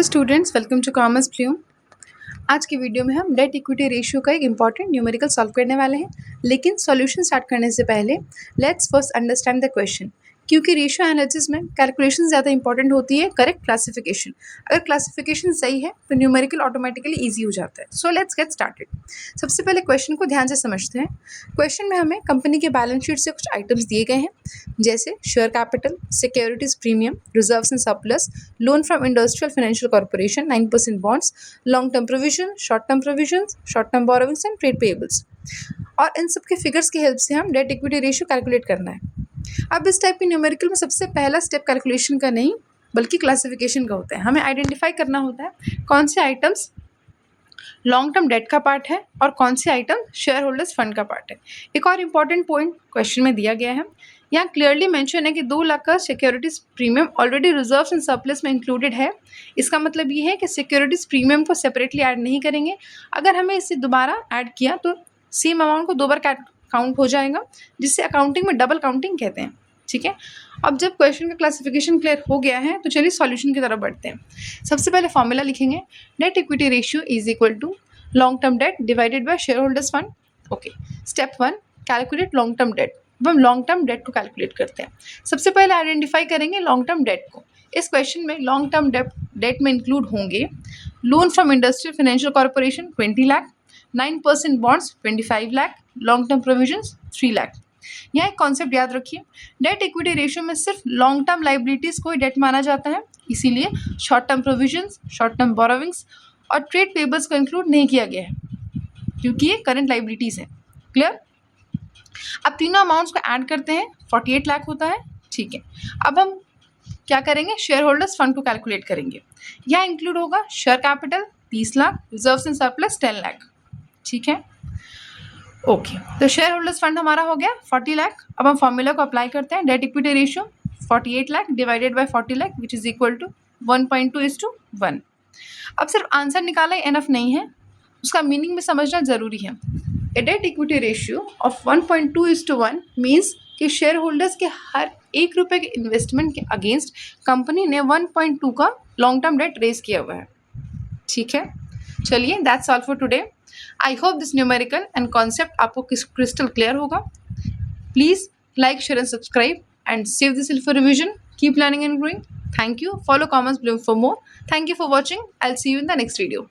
Hello students, welcome to commerce bloom. आज की video में हम डेट इक्विटी रेशियो का एक इंपॉर्टेंट न्यूमेरिकल सॉल्व करने वाले हैं। लेकिन सॉल्यूशन स्टार्ट करने से पहले let's first understand the question, क्योंकि रेशियो एनालिसिस में कैलकुलेशन ज़्यादा इंपॉर्टेंट होती है करेक्ट क्लासिफिकेशन। अगर क्लासिफिकेशन सही है तो न्यूमेरिकल ऑटोमेटिकली ईजी हो जाता है। So let's get started. सबसे पहले क्वेश्चन को ध्यान से समझते हैं। क्वेश्चन में हमें कंपनी के बैलेंस शीट से कुछ आइटम्स दिए गए हैं, जैसे share capital, securities premium, reserves and surplus, loan from industrial financial corporation, 9% bonds, long term provision, short term provision, short term borrowings and trade payables. और इन सब के फिगर्स की हेल्प से हम डेट इक्विटी रेशियो कैलकुलेट करना है। अब इस टाइप की न्यूमेरिकल में सबसे पहला स्टेप कैलकुलेशन का नहीं बल्कि क्लासिफिकेशन का होता है। हमें आइडेंटिफाई करना होता है कौन से आइटम्स लॉन्ग टर्म डेट का पार्ट है और कौन से आइटम शेयर होल्डर्स फंड का पार्ट है। एक और इम्पॉर्टेंट पॉइंट क्वेश्चन में दिया गया है, यहाँ क्लियरली मेंशन है कि 2 लाख का securities premium already reserves and surplus में इंक्लूडेड है। इसका मतलब ये है कि सिक्योरिटीज प्रीमियम को सेपरेटली ऐड नहीं करेंगे। अगर हमें इसे दोबारा ऐड किया तो सेम अमाउंट को 2 बार काउंट हो जाएगा, जिससे अकाउंटिंग में डबल काउंटिंग कहते हैं। ठीक है, अब जब क्वेश्चन का क्लासिफिकेशन क्लियर हो गया है तो चलिए सॉल्यूशन की तरफ बढ़ते हैं। सबसे पहले फॉर्मूला लिखेंगे, debt equity ratio is equal to long term debt divided by share holders fund. Okay, step 1 calculate long term debt. अब हम लॉन्ग टर्म डेट को कैलकुलेट करते हैं। सबसे पहले आइडेंटिफाई करेंगे लॉन्ग टर्म डेट को। इस क्वेश्चन में लॉन्ग टर्म डेट में इंक्लूड होंगे loan from industrial financial corporation 20 lakh, 9% bonds 25 lakh, long term provisions 3 lakh. यहाँ एक कॉन्सेप्ट याद रखिए, डेट इक्विटी रेशियो में सिर्फ लॉन्ग टर्म लाइबिलिटीज को ही डेट माना जाता है, इसीलिए short term provisions, short term borrowings और ट्रेड पेबल्स को इंक्लूड नहीं किया गया है, क्योंकि ये करंट लाइबिलिटीज है। क्लियर? अब तीनों अमाउंट्स को ऐड करते हैं, 48 लाख होता है। ठीक है, अब हम क्या करेंगे, शेयर होल्डर्स फंड को कैलकुलेट करेंगे। यहाँ इंक्लूड होगा share capital 30 lakh, reserves and surplus 10 lakh. ठीक है, ओके, तो शेयर होल्डर्स फंड हमारा हो गया 40 लाख। अब हम फॉर्मूला को अप्लाई करते हैं, debt equity ratio 48 lakh divided by 40 lakh which is equal to 1.2:1। अब सिर्फ आंसर निकाला ही एनफ नहीं है, उसका मीनिंग भी समझना जरूरी है। A debt equity ratio of 1.2:1 means कि शेयर होल्डर्स के हर 1 रुपये के इन्वेस्टमेंट के अगेंस्ट कंपनी ने 1.2 का लॉन्ग टर्म डेट रेज किया हुआ है। ठीक है, चलिए that's all for today. I hope this numerical and concept आपको क्रिस्टल क्लियर होगा। Please like, share and subscribe and save this for revision. Keep learning and growing. Thank you. Follow Commerce Bloom for more. Thank you for watching. I'll see you in the next video.